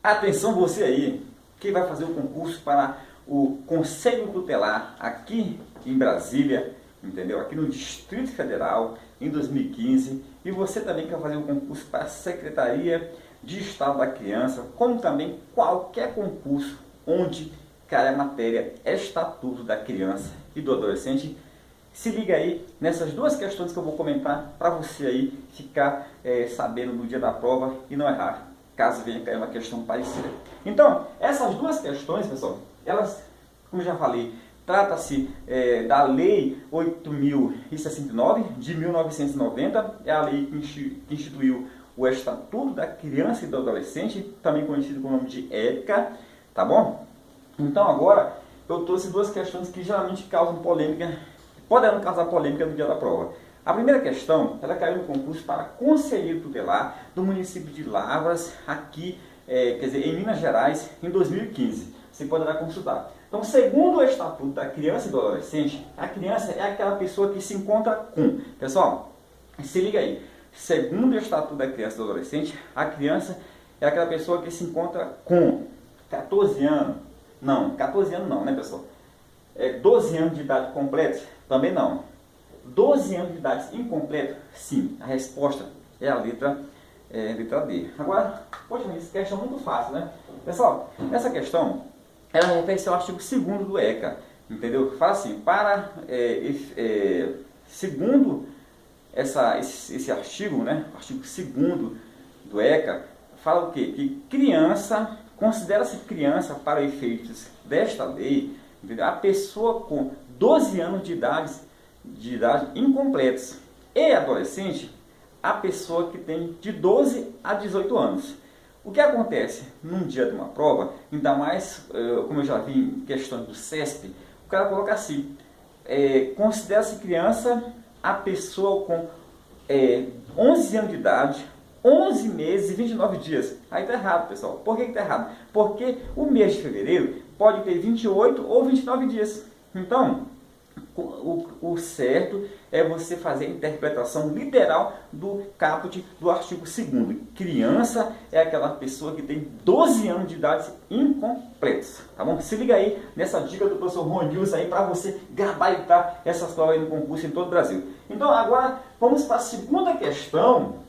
Atenção você aí, que vai fazer o concurso para o Conselho Tutelar aqui em Brasília, entendeu? Aqui no Distrito Federal, em 2015. E você também quer fazer o concurso para a Secretaria de Estado da Criança, como também qualquer concurso onde cai a matéria Estatuto da Criança e do Adolescente. Se liga aí nessas duas questões que eu vou comentar para você aí ficar sabendo no dia da prova e não errar, caso venha cair uma questão parecida. Então, essas duas questões, pessoal, elas, como eu já falei, trata-se da Lei 8.069 de 1990, é a lei que instituiu o Estatuto da Criança e do Adolescente, também conhecido com o nome de ECA, tá bom? Então agora eu trouxe duas questões que geralmente causam polêmica, poderão causar polêmica no dia da prova. A primeira questão, ela caiu no concurso para conselheiro tutelar do município de Lavras, aqui, quer dizer, em Minas Gerais, em 2015. Você poderá consultar. Então, segundo o Estatuto da Criança e do Adolescente, a criança é aquela pessoa que se encontra com... Pessoal, se liga aí. Segundo o Estatuto da Criança e do Adolescente, a criança é aquela pessoa que se encontra com 14 anos. Não, 14 anos não, né, pessoal? 12 anos de idade completa? Também não. 12 anos de idade incompleto? Sim. A resposta é a letra D. Agora, poxa, essa questão é muito fácil, né? Pessoal, essa questão, ela refere-se ao artigo 2º do ECA, entendeu? Fala assim, segundo esse artigo, né? Artigo 2º do ECA, fala o quê? Que criança, considera-se criança para efeitos desta lei, entendeu? A pessoa com 12 anos de idade incompletos, e adolescente, a pessoa que tem de 12 a 18 anos. O que acontece num dia de uma prova, ainda mais, como eu já vi em questões do CESP, o cara coloca assim, considera-se criança a pessoa com 11 anos de idade, 11 meses e 29 dias. Aí está errado, pessoal. Por que está errado? Porque o mês de fevereiro pode ter 28 ou 29 dias. Então, o certo é você fazer a interpretação literal do caput do artigo 2º. Criança é aquela pessoa que tem 12 anos de idade incompletos. Tá bom? Se liga aí nessa dica do professor Ronilson aí para você gabaritar essas provas aí no concurso em todo o Brasil. Então agora vamos para a segunda questão.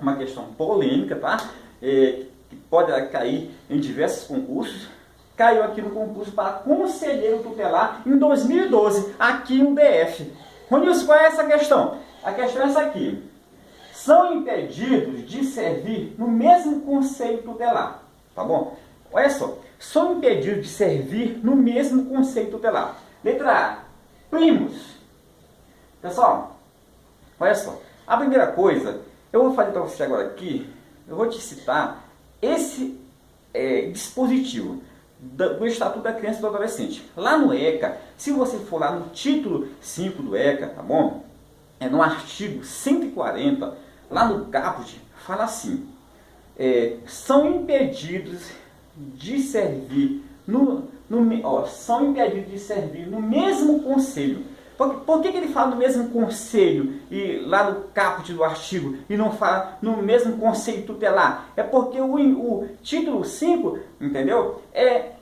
Uma questão polêmica, tá? Que pode cair em diversos concursos. Caiu aqui no concurso para conselheiro tutelar em 2012, aqui no DF. Ronilson, qual é essa questão? A questão é essa aqui. São impedidos de servir no mesmo conselho tutelar, tá bom? Olha só, são impedidos de servir no mesmo conselho tutelar. Letra A, primos. Pessoal, olha só. A primeira coisa, eu vou fazer para você agora aqui, eu vou te citar esse dispositivo do Estatuto da Criança e do Adolescente. Lá no ECA, se você for lá no título 5 do ECA, tá bom? No artigo 140, lá no caput, fala assim, são impedidos de servir são impedidos de servir no mesmo conselho. Por que ele fala no mesmo conselho e lá no caput do artigo e não fala no mesmo conselho tutelar? É porque o título 5, entendeu?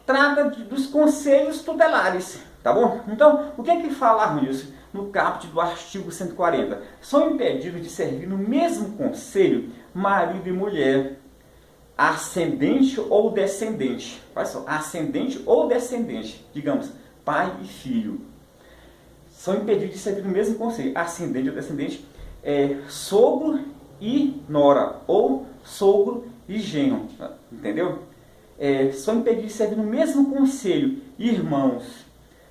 Trata dos conselhos tutelares, tá bom? Então, o que é que fala, Ronilson, no caput do artigo 140? São impedidos de servir no mesmo conselho marido e mulher, ascendente ou descendente. Olha só, ascendente ou descendente, digamos, pai e filho. São impedidos de servir no mesmo conselho, ascendente ou descendente, sogro e nora, ou sogro e genro, entendeu? São impedidos de servir no mesmo conselho, irmãos.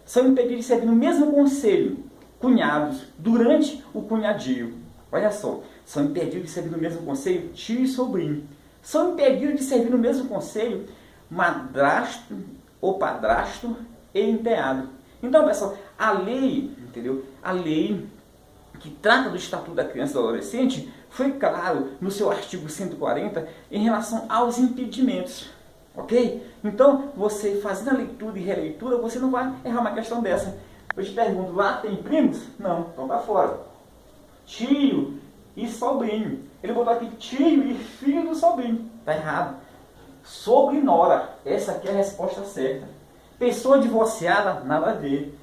São impedidos de servir no mesmo conselho, cunhados, durante o cunhadio. Olha só, são impedidos de servir no mesmo conselho, tio e sobrinho. São impedidos de servir no mesmo conselho, madrasto ou padrasto e enteado. Então, pessoal, a lei, entendeu? A lei que trata do Estatuto da Criança e do Adolescente foi claro no seu artigo 140 em relação aos impedimentos, ok? Então, você fazendo a leitura e releitura, você não vai errar uma questão dessa. Eu te pergunto, lá tem primos? Não, então tá fora. Tio e sobrinho. Ele botou aqui tio e filho do sobrinho. Tá errado. Sogro e nora. Essa aqui é a resposta certa. Pessoa divorciada, nada a ver.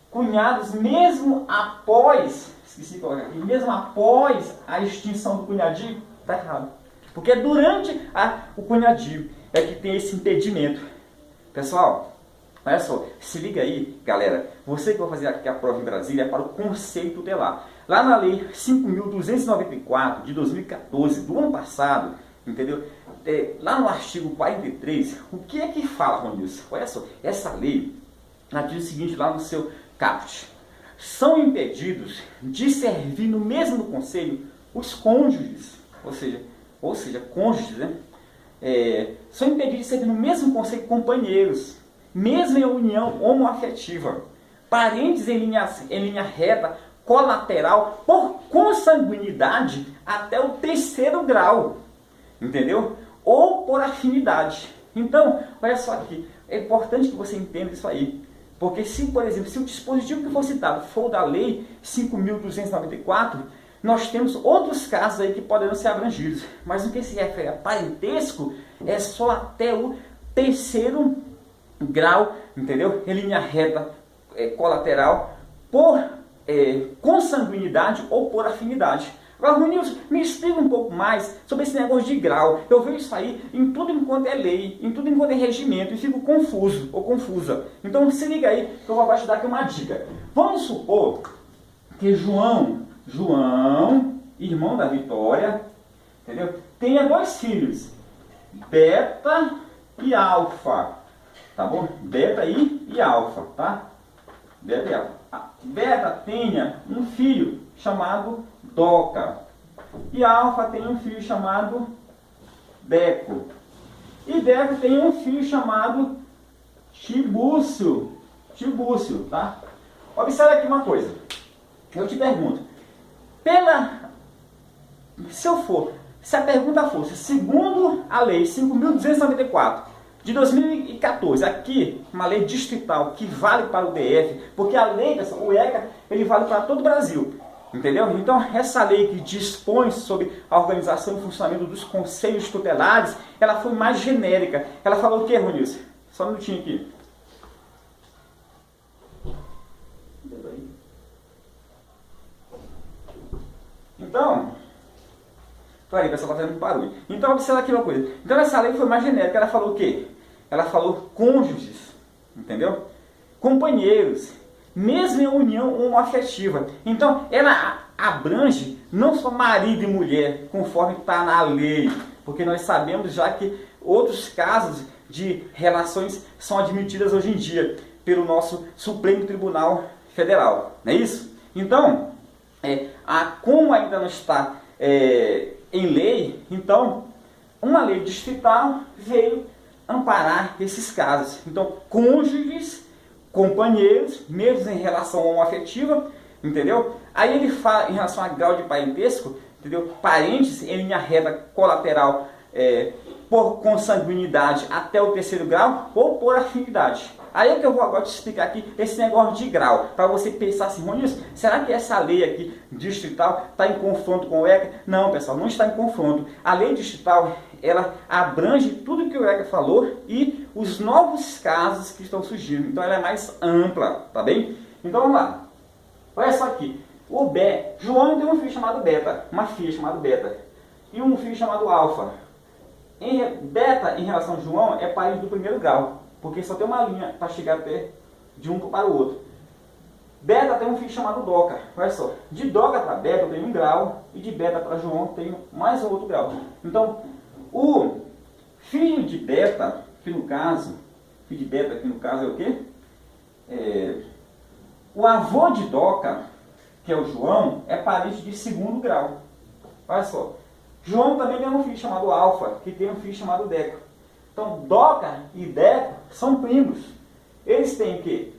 Cunhados, mesmo após, esqueci de colocar aqui, mesmo após a extinção do cunhadio, tá errado. Porque é durante o cunhadio é que tem esse impedimento. Pessoal, olha só, se liga aí, galera. Você que vai fazer aqui a prova em Brasília é para o Conselho Tutelar. Lá na Lei 5.294 de 2014, do ano passado, entendeu? Lá no artigo 43, o que é que fala, Ronilson? Olha só, essa lei, ela diz o seguinte lá no seu caput. São impedidos de servir no mesmo conselho os cônjuges, ou seja, cônjuges, né? São impedidos de servir no mesmo conselho companheiros, mesmo em união homoafetiva, parentes em linha reta, colateral, por consanguinidade até o 3º grau, entendeu? Ou por afinidade. Então, olha só aqui, é importante que você entenda isso aí. Porque se, por exemplo, se o dispositivo que for citado for da Lei 5.294, nós temos outros casos aí que poderão ser abrangidos. Mas no que se refere a parentesco, é só até o 3º grau, entendeu? Em linha reta, colateral, por consanguinidade ou por afinidade. Agora, Ronilson, me explica um pouco mais sobre esse negócio de grau. Eu vejo isso aí em tudo enquanto é lei, em tudo enquanto é regimento, e fico confuso ou confusa. Então se liga aí que eu vou te dar aqui uma dica. Vamos supor que João, irmão da Vitória, entendeu? Tenha 2 filhos, Beta e Alfa, tá bom? Beta e Alfa, tá? Beta e Alfa. A Beta tenha um filho chamado Doca. E a Alfa tem um filho chamado Deco. E Deco tem um filho chamado Tibúcio, tá? Observe aqui uma coisa. Eu te pergunto. Se a pergunta fosse, segundo a Lei 5.294 de 2014, aqui, uma lei distrital que vale para o DF, porque a lei, o ECA, ele vale para todo o Brasil. Entendeu? Então, essa lei que dispõe sobre a organização e funcionamento dos conselhos tutelares, ela foi mais genérica. Ela falou o que, Ronilson? Só um minutinho aqui. Então, peraí, o pessoal está fazendo barulho. Então, observa aqui uma coisa. Então, essa lei foi mais genérica. Ela falou o quê? Ela falou cônjuges, entendeu? Companheiros, mesmo em união homoafetiva. Então, ela abrange não só marido e mulher, conforme está na lei, porque nós sabemos já que outros casos de relações são admitidas hoje em dia pelo nosso Supremo Tribunal Federal, não é isso? Então, como ainda não está em lei, então, uma lei distrital veio amparar esses casos. Então, cônjuges, companheiros, mesmo em relação homoafetiva, entendeu? Aí ele fala em relação a grau de parentesco, entendeu? Parentes em linha reta colateral, por consanguinidade até o 3º grau ou por afinidade. Aí é que eu vou agora te explicar aqui esse negócio de grau, para você pensar assim, Ronilson, será que essa lei aqui distrital está em confronto com o ECA? Não, pessoal, não está em confronto. A lei distrital, ela abrange tudo que o ECA falou e os novos casos que estão surgindo. Então ela é mais ampla, tá bem? Então vamos lá. Olha só aqui. João tem um filho chamado Beta, uma filha chamada Beta, e um filho chamado Alfa. Beta, em relação a João, é parente do 1º grau, porque só tem uma linha para chegar até de um para o outro. Beta tem um filho chamado Doca. Olha só, de Doca para Beta eu tenho 1 grau, e de Beta para João eu tenho mais um outro grau. Então, o filho de Beta, que no caso é o quê? O avô de Doca, que é o João, é parente de 2º grau. Olha só. João também tem um filho chamado Alfa, que tem um filho chamado Deco. Então, Doca e Deco são primos. Eles têm o quê?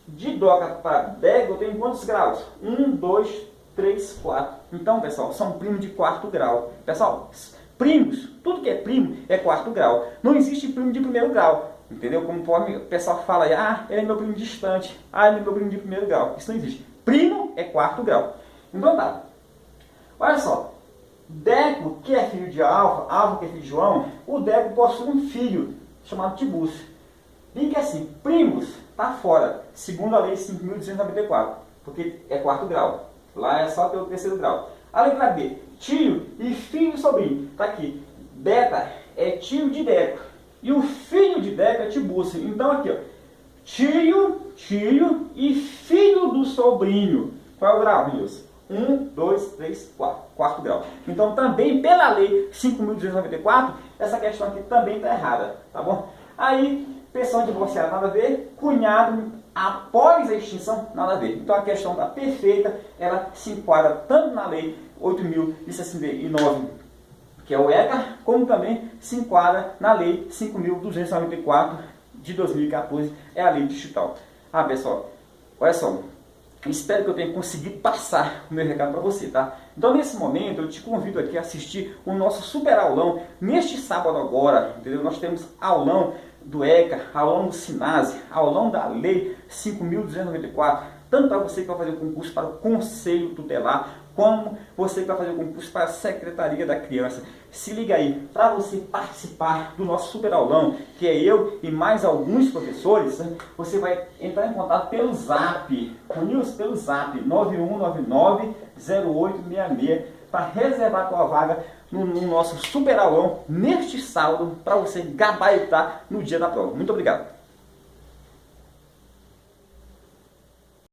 De Doca para Deco, eu tenho quantos graus? 1, 2, 3, 4. Então, pessoal, são primos de 4º grau. Pessoal, primos, tudo que é primo é 4º grau. Não existe primo de 1º grau. Entendeu? Como o pessoal fala, ele é meu primo distante, ele é meu primo de 1º grau. Isso não existe. Primo é 4º grau. Então tá. Olha só. Deco, que é filho de Alfa, Alfa que é filho de João, o Deco possui um filho chamado Tibúrcio. E que assim, primos está fora, segundo a lei 5.294, porque é quarto grau. Lá é só ter o terceiro grau. A letra B, tio e filho e sobrinho. Está aqui. Beta é tio de Deco. E o filho de Deco é Tibúrcio. Então aqui, ó, tio e filho do sobrinho. Qual é o grau, Nilson? 1, 2, 3, 4. Quarto grau. Então também pela lei 5.294, essa questão aqui também está errada. Tá bom? Aí, pessoa divorciada, nada a ver. Cunhado após a extinção, nada a ver. Então a questão está perfeita. Ela se enquadra tanto na lei 8.069, que é o ECA, como também se enquadra na lei 5.294 de 2014, é a lei digital. Ah, pessoal, olha só, espero que eu tenha conseguido passar o meu recado para você, tá? Então, nesse momento, eu te convido aqui a assistir o nosso super aulão. Neste sábado agora, entendeu? Nós temos aulão do ECA, aulão do SINASE, aulão da lei 5.294, tanto para você que vai fazer o concurso para o Conselho Tutelar, como você que vai fazer o concurso para a Secretaria da Criança. Se liga aí, para você participar do nosso super aulão, que é eu e mais alguns professores, né? Você vai entrar em contato pelo Zap, pelo Zap 9199-0866, para reservar a tua vaga no nosso super aulão neste sábado, para você gabaritar no dia da prova. Muito obrigado.